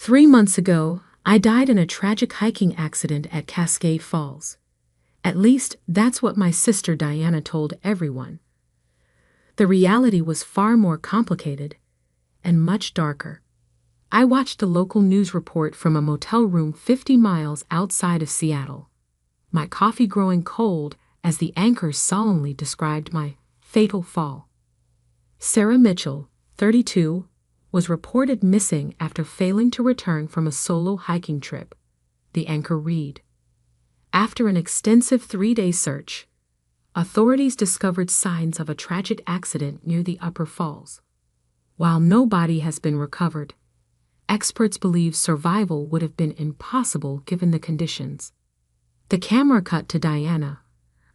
3 months ago, I died in a tragic hiking accident at Cascade Falls. At least, that's what my sister Diana told everyone. The reality was far more complicated and much darker. I watched a local news report from a motel room 50 miles outside of Seattle, my coffee growing cold as the anchors solemnly described my fatal fall. Sarah Mitchell, 32, was reported missing after failing to return from a solo hiking trip, the anchor read. After an extensive 3-day search, authorities discovered signs of a tragic accident near the upper falls. While no body has been recovered, experts believe survival would have been impossible given the conditions. The camera cut to Diana,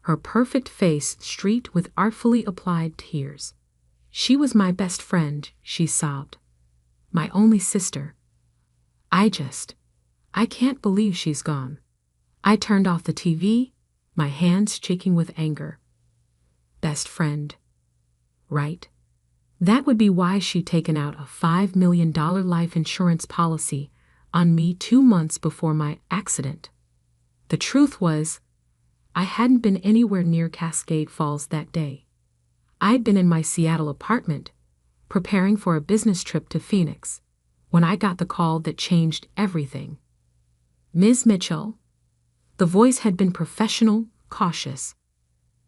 her perfect face streaked with artfully applied tears. "She was my best friend," she sobbed. "My only sister. I can't believe she's gone." I turned off the TV, my hands shaking with anger. Best friend. Right? That would be why she'd taken out a $5 million life insurance policy on me 2 months before my accident. The truth was, I hadn't been anywhere near Cascade Falls that day. I'd been in my Seattle apartment, preparing for a business trip to Phoenix, when I got the call that changed everything. "Ms. Mitchell." The voice had been professional, cautious.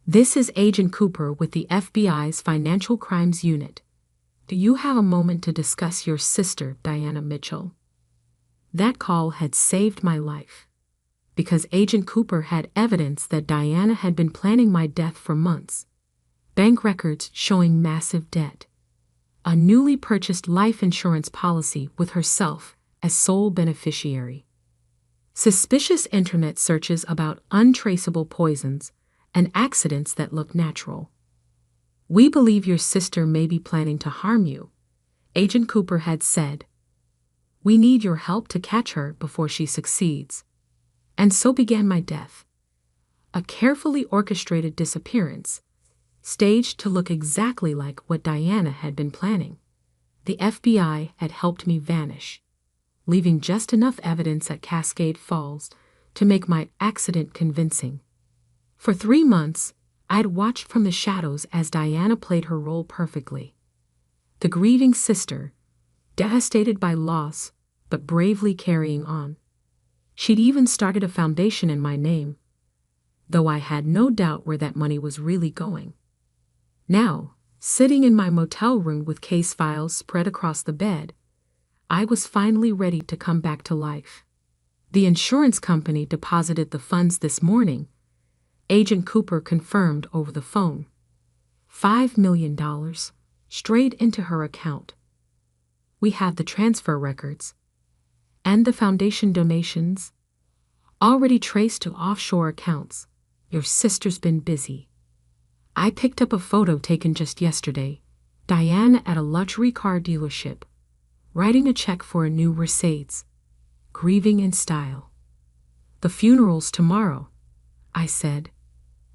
"This is Agent Cooper with the FBI's Financial Crimes Unit. Do you have a moment to discuss your sister, Diana Mitchell?" That call had saved my life, because Agent Cooper had evidence that Diana had been planning my death for months. Bank records showing massive debt. A newly purchased life insurance policy with herself as sole beneficiary. Suspicious internet searches about untraceable poisons and accidents that look natural. "We believe your sister may be planning to harm you," Agent Cooper had said. "We need your help to catch her before she succeeds." And so began my death. A carefully orchestrated disappearance, staged to look exactly like what Diana had been planning. The FBI had helped me vanish, leaving just enough evidence at Cascade Falls to make my accident convincing. For 3 months, I'd watched from the shadows as Diana played her role perfectly. The grieving sister, devastated by loss, but bravely carrying on. She'd even started a foundation in my name, though I had no doubt where that money was really going. Now, sitting in my motel room with case files spread across the bed, I was finally ready to come back to life. The insurance company deposited the funds this morning, Agent Cooper confirmed over the phone. $5 million, straight into her account. We have the transfer records, and the foundation donations, already traced to offshore accounts. Your sister's been busy. I picked up a photo taken just yesterday, Diana at a luxury car dealership, writing a check for a new Mercedes, grieving in style. "The funeral's tomorrow," I said.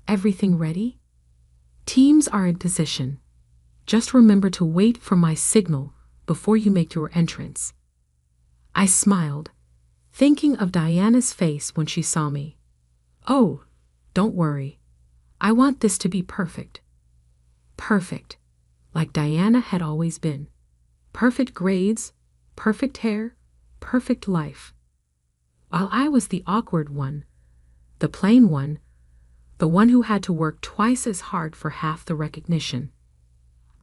"Everything ready?" "Teams are in position. Just remember to wait for my signal before you make your entrance." I smiled, thinking of Diana's face when she saw me. "Oh, don't worry. I want this to be perfect." Perfect, like Diana had always been. Perfect grades, perfect hair, perfect life. While I was the awkward one, the plain one, the one who had to work twice as hard for half the recognition.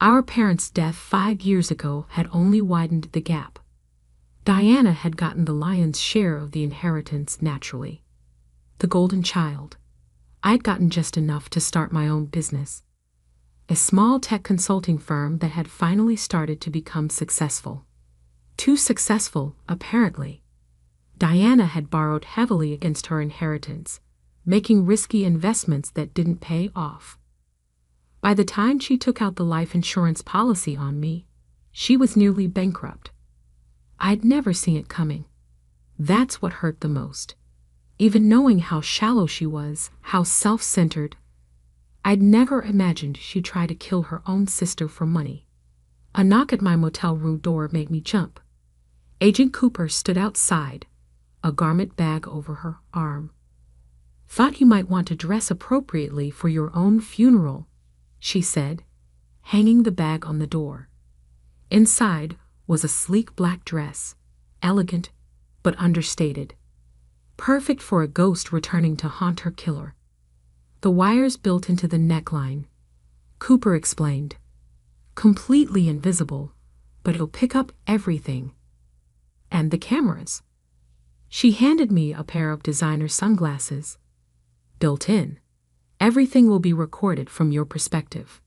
Our parents' death 5 years ago had only widened the gap. Diana had gotten the lion's share of the inheritance naturally. The golden child. I'd gotten just enough to start my own business. A small tech consulting firm that had finally started to become successful. Too successful, apparently. Diana had borrowed heavily against her inheritance, making risky investments that didn't pay off. By the time she took out the life insurance policy on me, she was nearly bankrupt. I'd never seen it coming. That's what hurt the most. Even knowing how shallow she was, how self-centered, I'd never imagined she'd try to kill her own sister for money. A knock at my motel room door made me jump. Agent Cooper stood outside, a garment bag over her arm. "Thought you might want to dress appropriately for your own funeral," she said, hanging the bag on the door. Inside was a sleek black dress, elegant but understated, perfect for a ghost returning to haunt her killer. "The wire's built into the neckline," Cooper explained. "Completely invisible, but it'll pick up everything. And the cameras." She handed me a pair of designer sunglasses. "Built in. Everything will be recorded from your perspective."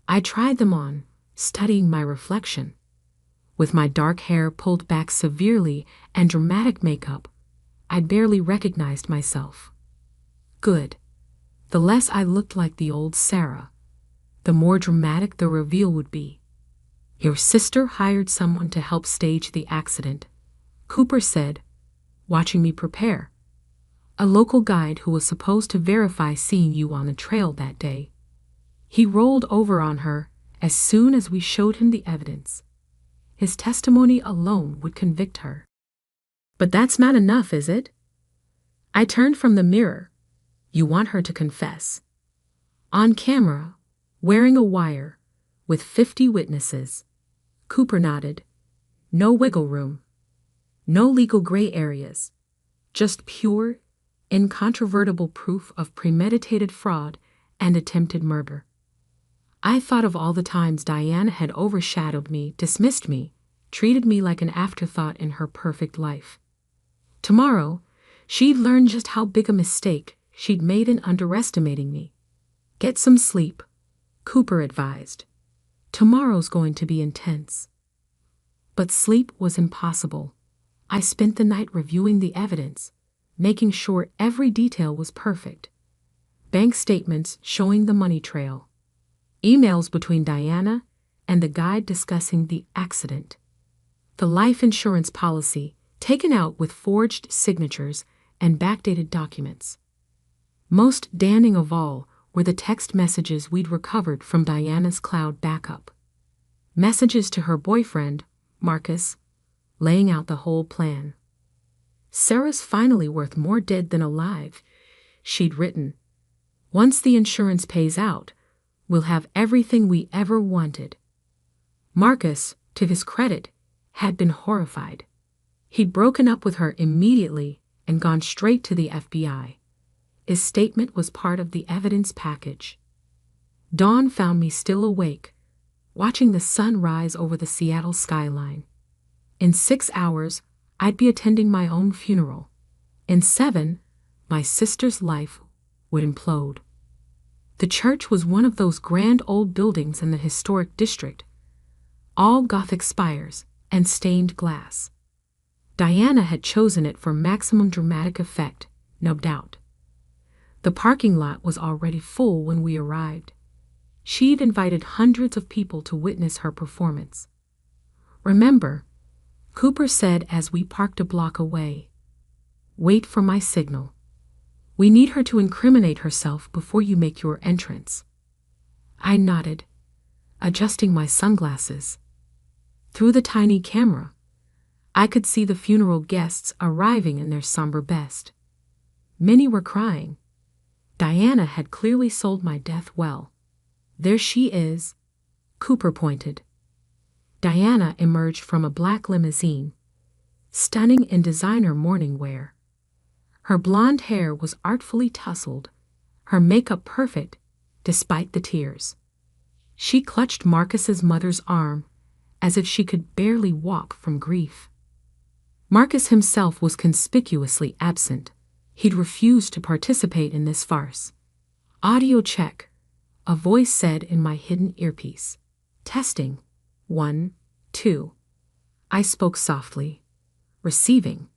I tried them on, studying my reflection. With my dark hair pulled back severely and dramatic makeup, I barely recognized myself. Good. The less I looked like the old Sarah, the more dramatic the reveal would be. "Your sister hired someone to help stage the accident," Cooper said, watching me prepare. "A local guide who was supposed to verify seeing you on the trail that day. He rolled over on her as soon as we showed him the evidence. His testimony alone would convict her." "But that's not enough, is it?" I turned from the mirror. "You want her to confess. On camera, wearing a wire, with 50 witnesses." Cooper nodded. "No wiggle room. No legal gray areas. Just pure, incontrovertible proof of premeditated fraud and attempted murder." I thought of all the times Diana had overshadowed me, dismissed me, treated me like an afterthought in her perfect life. Tomorrow, she'd learn just how big a mistake she'd made in underestimating me. "Get some sleep," Cooper advised. "Tomorrow's going to be intense." But sleep was impossible. I spent the night reviewing the evidence, making sure every detail was perfect. Bank statements showing the money trail. Emails between Diana and the guide discussing the accident. The life insurance policy, taken out with forged signatures and backdated documents. Most damning of all were the text messages we'd recovered from Diana's cloud backup. Messages to her boyfriend, Marcus, laying out the whole plan. "Sarah's finally worth more dead than alive," she'd written. "Once the insurance pays out, we'll have everything we ever wanted." Marcus, to his credit, had been horrified. He'd broken up with her immediately and gone straight to the FBI. His statement was part of the evidence package. Dawn found me still awake, watching the sun rise over the Seattle skyline. In 6 hours, I'd be attending my own funeral. In 7, my sister's life would implode. The church was one of those grand old buildings in the historic district, all Gothic spires and stained glass. Diana had chosen it for maximum dramatic effect, no doubt. The parking lot was already full when we arrived. She'd invited hundreds of people to witness her performance. "Remember," Cooper said as we parked a block away, "wait for my signal. We need her to incriminate herself before you make your entrance." I nodded, adjusting my sunglasses. Through the tiny camera, I could see the funeral guests arriving in their somber best. Many were crying. Diana had clearly sold my death well. "There she is," Cooper pointed. Diana emerged from a black limousine, stunning in designer mourning wear. Her blonde hair was artfully tousled, her makeup perfect despite the tears. She clutched Marcus's mother's arm as if she could barely walk from grief. Marcus himself was conspicuously absent. He'd refused to participate in this farce. "Audio check," a voice said in my hidden earpiece. "Testing. 1, 2. I spoke softly. "Receiving."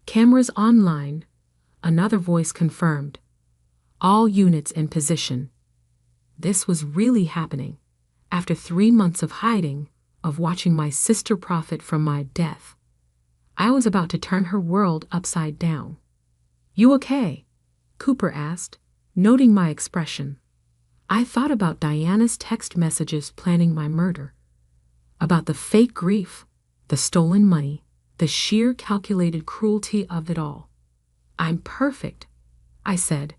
"Cameras online," another voice confirmed. "All units in position." This was really happening. After 3 months of hiding, of watching my sister profit from my death, I was about to turn her world upside down. "You okay?" Cooper asked, noting my expression. I thought about Diana's text messages planning my murder, about the fake grief, the stolen money, the sheer calculated cruelty of it all. "I'm perfect," I said.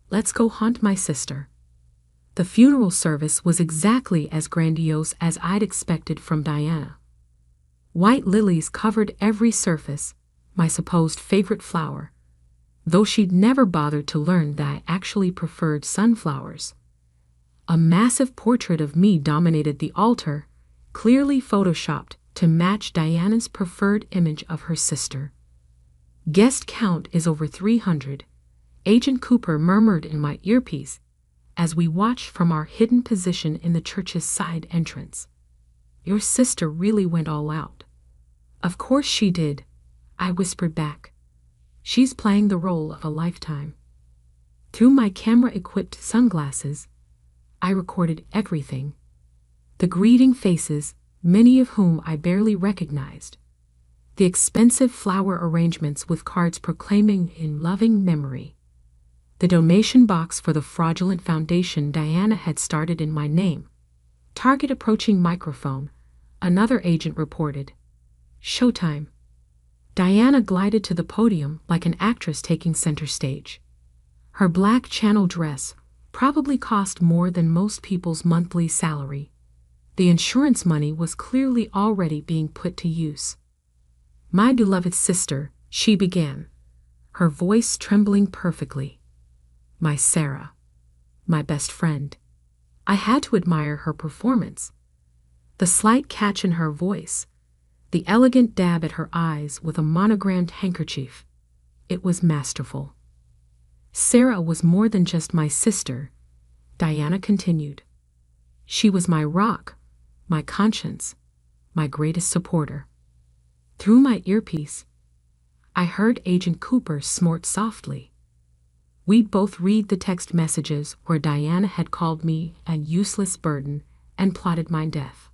"Let's go haunt my sister." The funeral service was exactly as grandiose as I'd expected from Diana. White lilies covered every surface, my supposed favorite flower, though she'd never bothered to learn that I actually preferred sunflowers. A massive portrait of me dominated the altar, clearly photoshopped to match Diana's preferred image of her sister. "Guest count is over 300, Agent Cooper murmured in my earpiece as we watched from our hidden position in the church's side entrance. "Your sister really went all out." "Of course she did," I whispered back. "She's playing the role of a lifetime." Through my camera-equipped sunglasses, I recorded everything. The greeting faces, many of whom I barely recognized. The expensive flower arrangements with cards proclaiming in loving memory. The donation box for the fraudulent foundation Diana had started in my name. "Target approaching microphone," another agent reported. "Showtime." Diana glided to the podium like an actress taking center stage. Her black channel dress probably cost more than most people's monthly salary. The insurance money was clearly already being put to use. "My beloved sister," she began, her voice trembling perfectly. "My Sarah. My best friend." I had to admire her performance. The slight catch in her voice, the elegant dab at her eyes with a monogrammed handkerchief. It was masterful. "Sarah was more than just my sister," Diana continued. "She was my rock, my conscience, my greatest supporter." Through my earpiece, I heard Agent Cooper snort softly. We'd both read the text messages where Diana had called me a useless burden and plotted my death.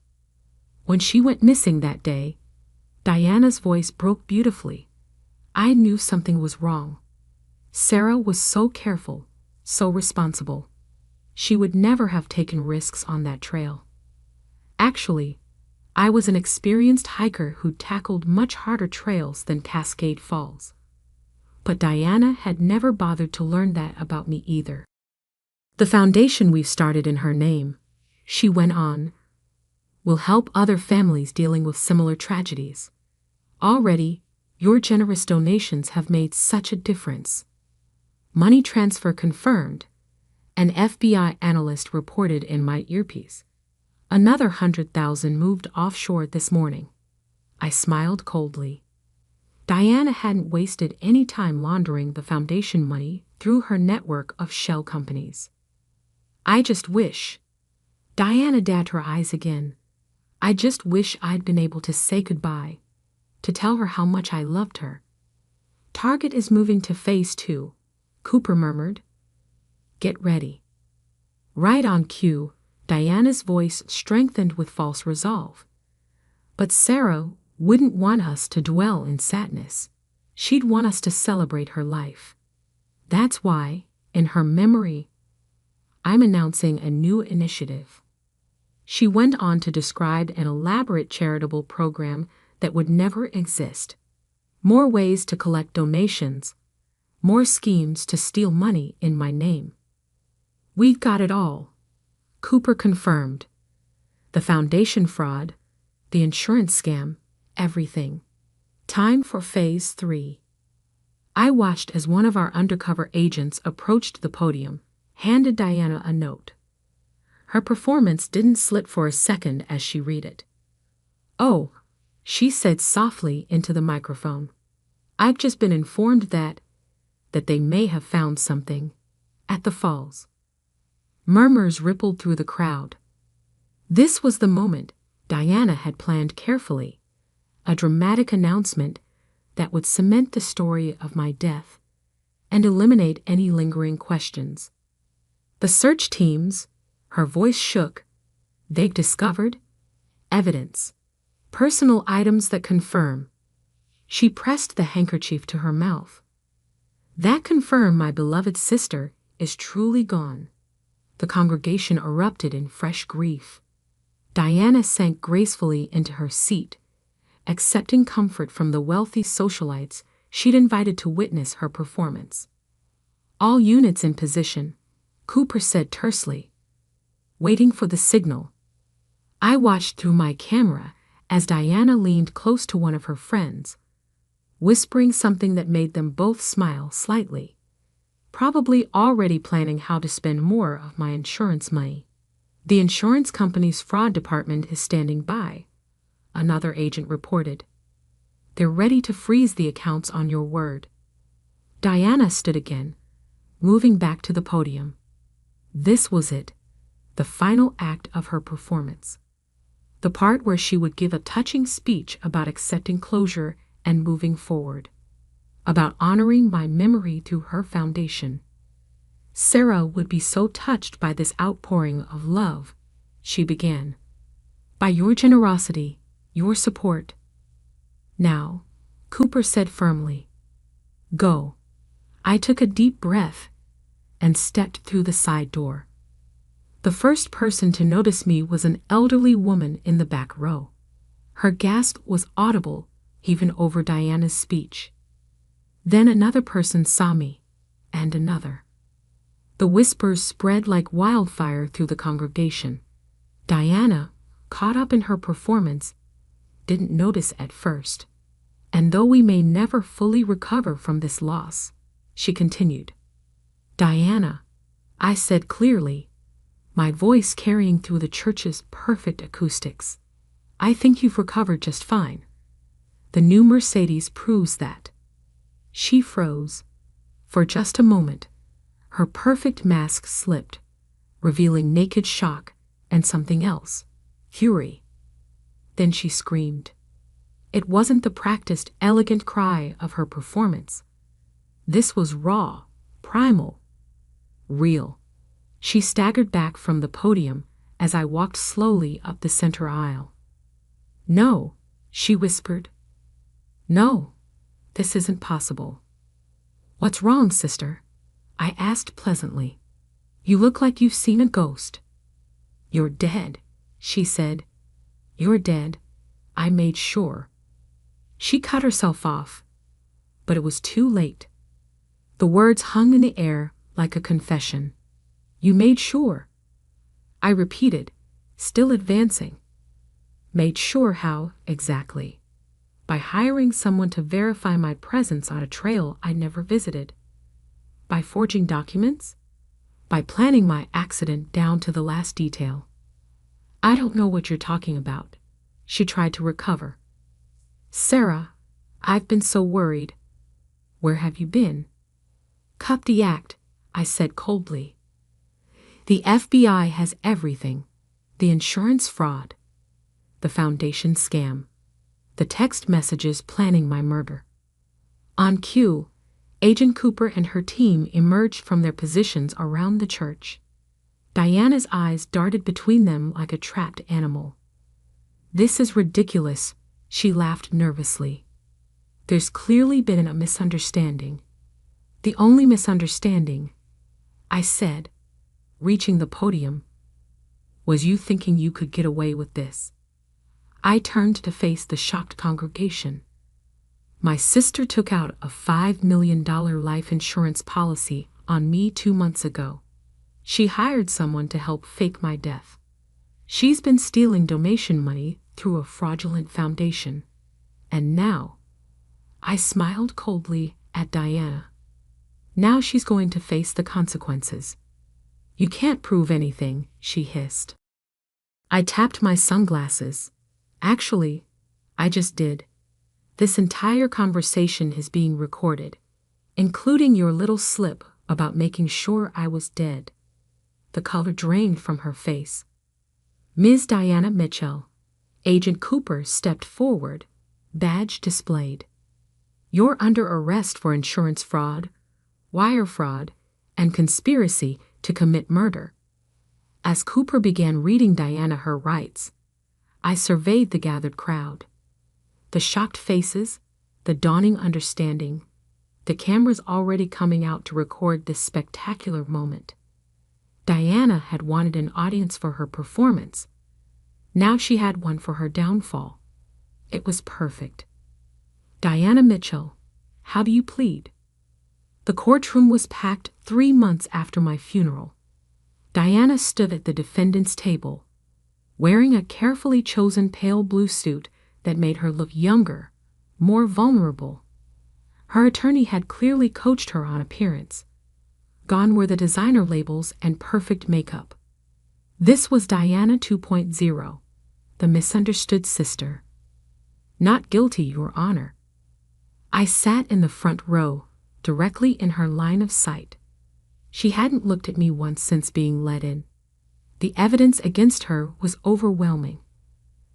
When she went missing that day, Diana's voice broke beautifully. I knew something was wrong. Sarah was so careful, so responsible. She would never have taken risks on that trail. Actually, I was an experienced hiker who tackled much harder trails than Cascade Falls. But Diana had never bothered to learn that about me either. "The foundation we've started in her name," she went on, "will help other families dealing with similar tragedies. Already, your generous donations have made such a difference." Money transfer confirmed, an FBI analyst reported in my earpiece. Another 100,000 moved offshore this morning. I smiled coldly. Diana hadn't wasted any time laundering the foundation money through her network of shell companies. I just wish. Diana dabbed her eyes again. I just wish I'd been able to say goodbye, to tell her how much I loved her. "Target is moving to phase 2, Cooper murmured. "Get ready." Right on cue, Diana's voice strengthened with false resolve. But Sarah wouldn't want us to dwell in sadness. She'd want us to celebrate her life. That's why, in her memory, I'm announcing a new initiative. She went on to describe an elaborate charitable program that would never exist. More ways to collect donations, more schemes to steal money in my name. "We've got it all," Cooper confirmed. "The foundation fraud, the insurance scam, everything. Time for phase 3. I watched as one of our undercover agents approached the podium, handed Diana a note. Her performance didn't slip for a second as she read it. "Oh," she said softly into the microphone. "I've just been informed that they may have found something at the falls." Murmurs rippled through the crowd. This was the moment Diana had planned carefully, a dramatic announcement that would cement the story of my death and eliminate any lingering questions. "The search teams," her voice shook, "they've discovered evidence, personal items that confirm." She pressed the handkerchief to her mouth. "That confirm my beloved sister is truly gone." The congregation erupted in fresh grief. Diana sank gracefully into her seat, accepting comfort from the wealthy socialites she'd invited to witness her performance. "All units in position," Cooper said tersely, waiting for the signal. I watched through my camera as Diana leaned close to one of her friends, whispering something that made them both smile slightly, probably already planning how to spend more of my insurance money. "The insurance company's fraud department is standing by," another agent reported. "They're ready to freeze the accounts on your word." Diana stood again, moving back to the podium. This was it, the final act of her performance. The part where she would give a touching speech about accepting closure and moving forward, about honoring my memory through her foundation. "Sarah would be so touched by this outpouring of love," she began. "By your generosity, your support." "Now," Cooper said firmly, "go." I took a deep breath and stepped through the side door. The first person to notice me was an elderly woman in the back row. Her gasp was audible even over Diana's speech. Then another person saw me, and another. The whispers spread like wildfire through the congregation. Diana, caught up in her performance, didn't notice at first. "And though we may never fully recover from this loss," she continued. "Diana," I said clearly, my voice carrying through the church's perfect acoustics, "I think you've recovered just fine. The new Mercedes proves that." She froze. For just a moment, her perfect mask slipped, revealing naked shock and something else, fury. Then she screamed. It wasn't the practiced, elegant cry of her performance. This was raw, primal, real. She staggered back from the podium as I walked slowly up the center aisle. "No," she whispered. "No, this isn't possible." "What's wrong, sister?" I asked pleasantly. "You look like you've seen a ghost." "You're dead," she said. "You're dead. I made sure." She cut herself off, but it was too late. The words hung in the air like a confession. "You made sure," I repeated, still advancing. "Made sure how, exactly?" "By hiring someone to verify my presence on a trail I never visited." "By forging documents?" "By planning my accident down to the last detail." "I don't know what you're talking about." She tried to recover. "Sarah, I've been so worried." "Where have you been?" "Cut the act," I said coldly. "The FBI has everything. The insurance fraud, the foundation scam, the text messages planning my murder." On cue, Agent Cooper and her team emerged from their positions around the church. Diana's eyes darted between them like a trapped animal. "This is ridiculous," she laughed nervously. "There's clearly been a misunderstanding." "The only misunderstanding," I said, reaching the podium, "was you thinking you could get away with this." I turned to face the shocked congregation. "My sister took out a $5 million life insurance policy on me 2 months ago. She hired someone to help fake my death. She's been stealing donation money through a fraudulent foundation. And now," I smiled coldly at Diana, "now she's going to face the consequences." "You can't prove anything," she hissed. I tapped my sunglasses. "Actually, I just did. This entire conversation is being recorded, including your little slip about making sure I was dead." The color drained from her face. "Ms. Diana Mitchell," Agent Cooper stepped forward, badge displayed. "You're under arrest for insurance fraud, wire fraud, and conspiracy to commit murder." As Cooper began reading Diana her rights, I surveyed the gathered crowd. The shocked faces, the dawning understanding, the cameras already coming out to record this spectacular moment. Diana had wanted an audience for her performance. Now she had one for her downfall. It was perfect. Diana Mitchell, how do you plead? The courtroom was packed 3 months after my funeral. Diana stood at the defendant's table, wearing a carefully chosen pale blue suit that made her look younger, more vulnerable. Her attorney had clearly coached her on appearance. Gone were the designer labels and perfect makeup. This was Diana 2.0, the misunderstood sister. Not guilty, Your Honor. I sat in the front row, directly in her line of sight. She hadn't looked at me once since being let in. The evidence against her was overwhelming.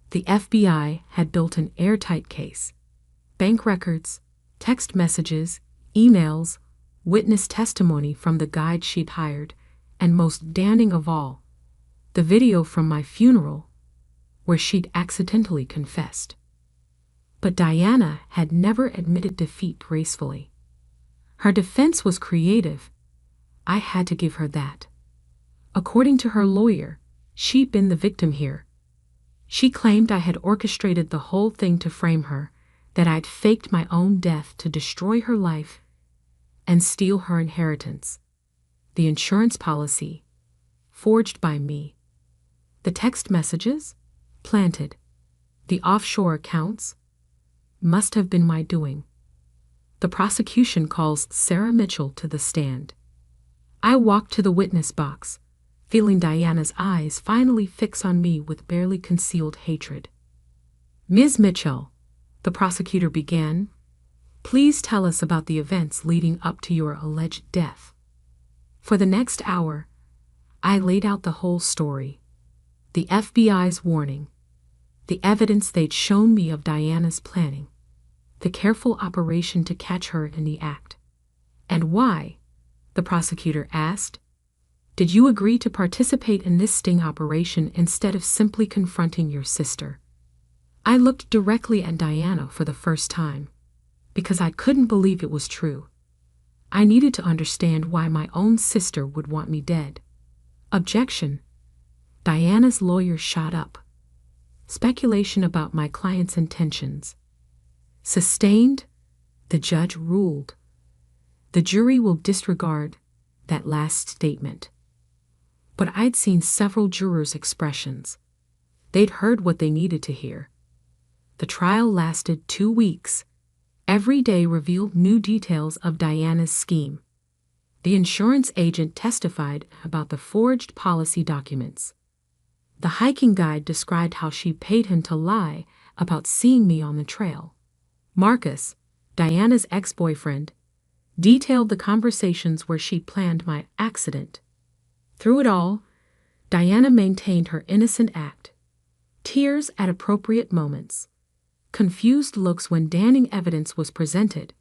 The FBI had built an airtight case. Bank records, text messages, emails, witness testimony from the guide she'd hired, and most damning of all, the video from my funeral, where she'd accidentally confessed. But Diana had never admitted defeat gracefully. Her defense was creative. I had to give her that. According to her lawyer, she'd been the victim here. She claimed I had orchestrated the whole thing to frame her, that I'd faked my own death to destroy her life and steal her inheritance. The insurance policy, forged by me. The text messages, planted. The offshore accounts, must have been my doing. The prosecution calls Sarah Mitchell to the stand. I walked to the witness box, feeling Diana's eyes finally fix on me with barely concealed hatred. Ms. Mitchell, the prosecutor began, please tell us about the events leading up to your alleged death. For the next hour, I laid out the whole story. The FBI's warning, the evidence they'd shown me of Diana's planning, the careful operation to catch her in the act. And why? The prosecutor asked. Did you agree to participate in this sting operation instead of simply confronting your sister? I looked directly at Diana for the first time, because I couldn't believe it was true. I needed to understand why my own sister would want me dead. Objection. Diana's lawyer shot up. Speculation about my client's intentions. Sustained, the judge ruled. The jury will disregard that last statement. But I'd seen several jurors' expressions. They'd heard what they needed to hear. The trial lasted 2 weeks. Every day revealed new details of Diana's scheme. The insurance agent testified about the forged policy documents. The hiking guide described how she paid him to lie about seeing me on the trail. Marcus, Diana's ex-boyfriend, detailed the conversations where she planned my accident. Through it all, Diana maintained her innocent act. Tears at appropriate moments. Confused looks when damning evidence was presented.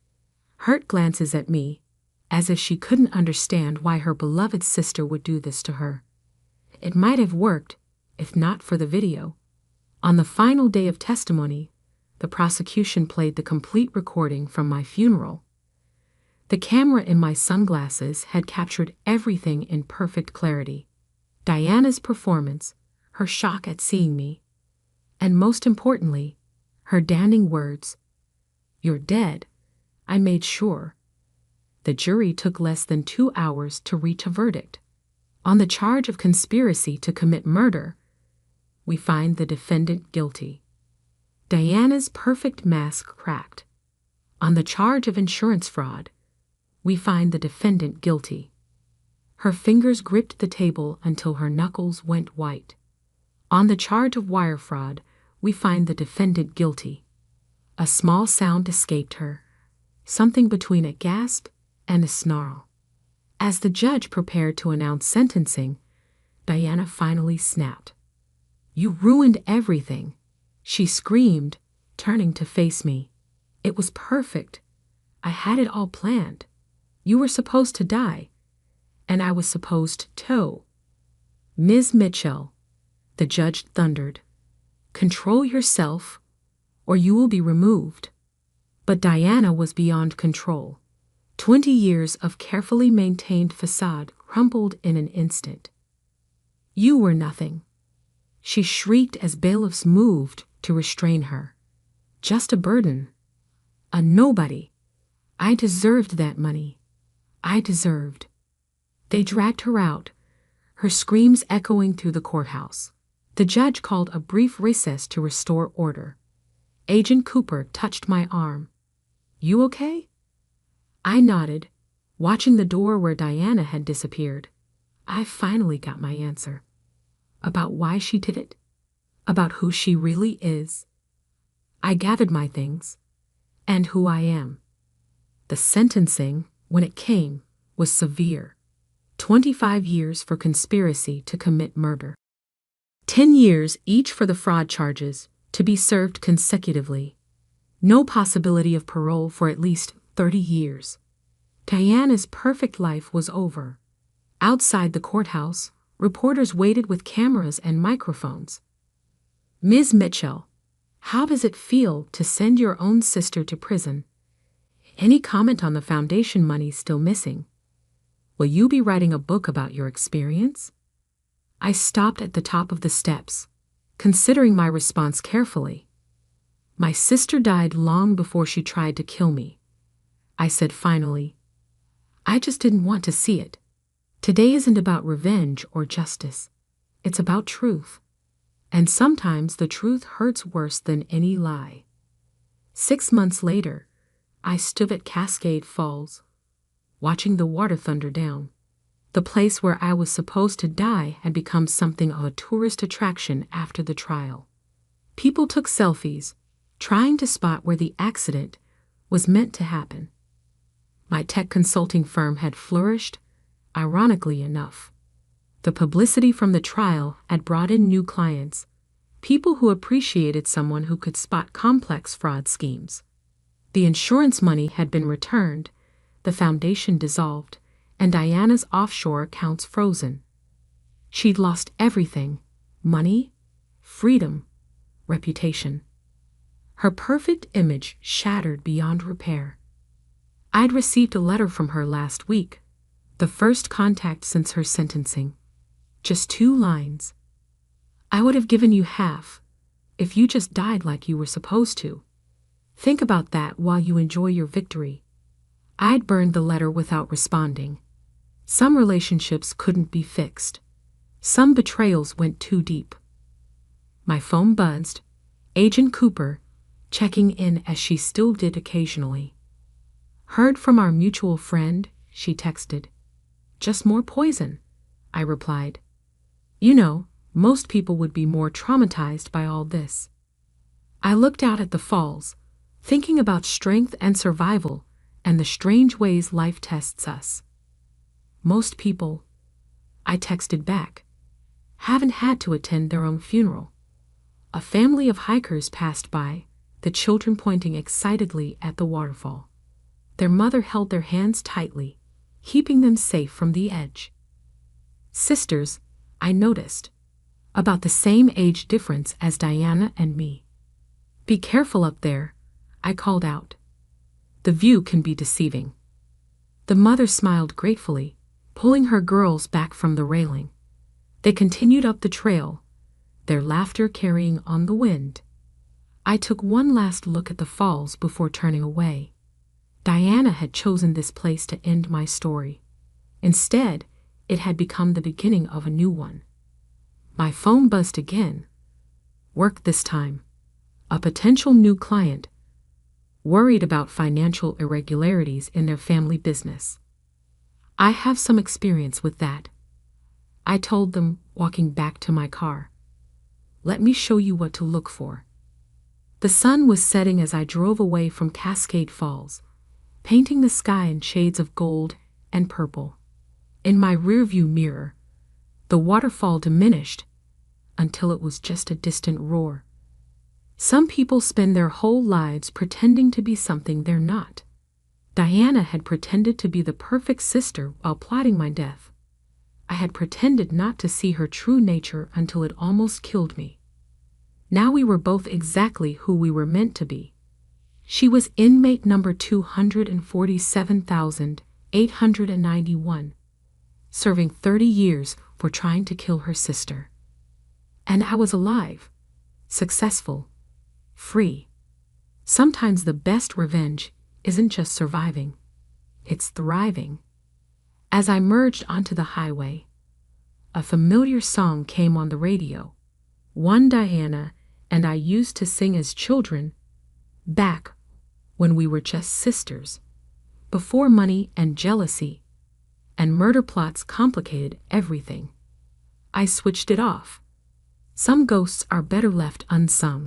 Hurt glances at me, as if she couldn't understand why her beloved sister would do this to her. It might have worked, if not for the video. On the final day of testimony, the prosecution played the complete recording from my funeral. The camera in my sunglasses had captured everything in perfect clarity. Diana's performance, her shock at seeing me, and most importantly, her damning words, "You're dead, I made sure." The jury took less than 2 hours to reach a verdict. On the charge of conspiracy to commit murder, we find the defendant guilty. Diana's perfect mask cracked. On the charge of insurance fraud, we find the defendant guilty. Her fingers gripped the table until her knuckles went white. On the charge of wire fraud, we find the defendant guilty. A small sound escaped her, something between a gasp and a snarl. As the judge prepared to announce sentencing, Diana finally snapped. "You ruined everything," she screamed, turning to face me. "It was perfect. I had it all planned. You were supposed to die, and I was supposed to." "Ms. Mitchell," the judge thundered, "control yourself, or you will be removed." But Diana was beyond control. 20 years of carefully maintained facade crumbled in an instant. "You were nothing," she shrieked as bailiffs moved to restrain her. just a burden. A nobody. I deserved that money. I deserved. They dragged her out, her screams echoing through the courthouse. The judge called a brief recess to restore order. Agent Cooper touched my arm. "You okay?" I nodded, watching the door where Diana had disappeared. I finally got my answer. About why she did it. About who she really is. I gathered my things. And who I am. The sentencing, when it came, was severe. 25 years for conspiracy to commit murder. 10 years each for the fraud charges, to be served consecutively. No possibility of parole for at least 30 years. Diana's perfect life was over. Outside the courthouse, reporters waited with cameras and microphones. "Ms. Mitchell, how does it feel to send your own sister to prison? Any comment on the foundation money still missing? Will you be writing a book about your experience?" I stopped at the top of the steps, considering my response carefully. "My sister died long before she tried to kill me," I said finally. "I just didn't want to see it. Today isn't about revenge or justice. It's about truth. And sometimes the truth hurts worse than any lie." 6 months later, I stood at Cascade Falls, watching the water thunder down. The place where I was supposed to die had become something of a tourist attraction after the trial. People took selfies, trying to spot where the accident was meant to happen. My tech consulting firm had flourished, ironically enough. The publicity from the trial had brought in new clients, people who appreciated someone who could spot complex fraud schemes. The insurance money had been returned, the foundation dissolved, and Diana's offshore accounts frozen. She'd lost everything: money, freedom, reputation. Her perfect image shattered beyond repair. I'd received a letter from her last week, the first contact since her sentencing. Just 2 lines. "I would have given you half, if you just died like you were supposed to. Think about that while you enjoy your victory." I'd burned the letter without responding. Some relationships couldn't be fixed. Some betrayals went too deep. My phone buzzed. Agent Cooper, checking in as she still did occasionally. "Heard from our mutual friend," she texted. "Just more poison," I replied. You know, most people would be more traumatized by all this. I looked out at the falls, thinking about strength and survival and the strange ways life tests us. "Most people," I texted back, "haven't had to attend their own funeral." A family of hikers passed by, the children pointing excitedly at the waterfall. Their mother held their hands tightly, keeping them safe from the edge. Sisters, I noticed, about the same age difference as Diana and me. "Be careful up there," I called out. "The view can be deceiving." The mother smiled gratefully, pulling her girls back from the railing. They continued up the trail, their laughter carrying on the wind. I took one last look at the falls before turning away. Diana had chosen this place to end my story. Instead, it had become the beginning of a new one. My phone buzzed again. Work this time. A potential new client, worried about financial irregularities in their family business. "I have some experience with that," I told them, walking back to my car. "Let me show you what to look for." The sun was setting as I drove away from Cascade Falls, painting the sky in shades of gold and purple. In my rearview mirror, the waterfall diminished until it was just a distant roar. Some people spend their whole lives pretending to be something they're not. Diana had pretended to be the perfect sister while plotting my death. I had pretended not to see her true nature until it almost killed me. Now we were both exactly who we were meant to be. She was inmate number 247,891. Serving 30 years for trying to kill her sister. And I was alive, successful, free. Sometimes the best revenge isn't just surviving, it's thriving. As I merged onto the highway, a familiar song came on the radio, one Diana and I used to sing as children, back when we were just sisters, before money and jealousy and murder plots complicated everything. I switched it off. Some ghosts are better left unsung.